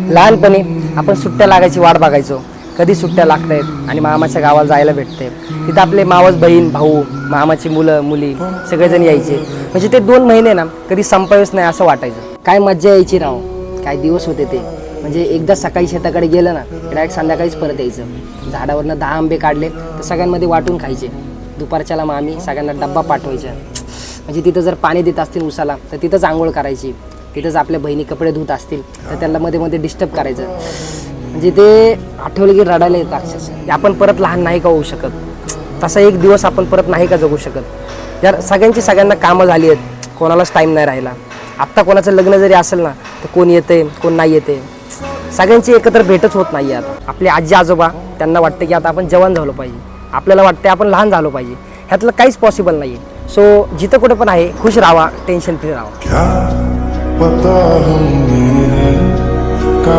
लहानपणी आपण सुट्ट्या लागायची वाट बघायचो, कधी सुट्ट्या लागतायत आणि मामाच्या गावाला जायला भेटते. तिथं आपले मावस बहीण भाऊ, मामाची मुलं मुली सगळेजण यायचे. म्हणजे ते 2 महिने ना कधी संपावेच नाही असं वाटायचं. काय मज्जा यायची राव, काय दिवस होते ते. म्हणजे एकदा सकाळी शेताकडे गेलं ना डायरेक्ट संध्याकाळीच परत यायचं. झाडावरनं 10 आंबे काढले तर सगळ्यांमध्ये वाटून खायचे. दुपारच्याला मामी सगळ्यांना डब्बा पाठवायचा. म्हणजे तिथं जर पाणी देत असतील उसाला तर तिथंच आंघोळ करायची. तिथंच आपल्या बहिणी कपडे धुत असतील तर त्यांना मध्ये मध्ये डिस्टर्ब करायचं. म्हणजे ते आठवलं की रडायला येतं अक्षरशः. आपण परत लहान नाही का होऊ शकत, तसा एक दिवस आपण परत नाही का जगू शकत. यार सगळ्यांना कामं झाली आहेत, कोणालाच टाईम नाही राहिला. आत्ता कोणाचं लग्न जरी असेल ना तर कोण येते कोण नाही येते, सगळ्यांची एकत्र भेटच होत नाही. आता आपले आजी आजोबा त्यांना वाटतं की आता आपण जवान झालो पाहिजे, आपल्याला वाटतं आपण लहान झालो पाहिजे. ह्यातलं काहीच पॉसिबल नाही आहे. सो जिथं कुठं पण आहे खुश राहा, टेन्शन फ्री राहा.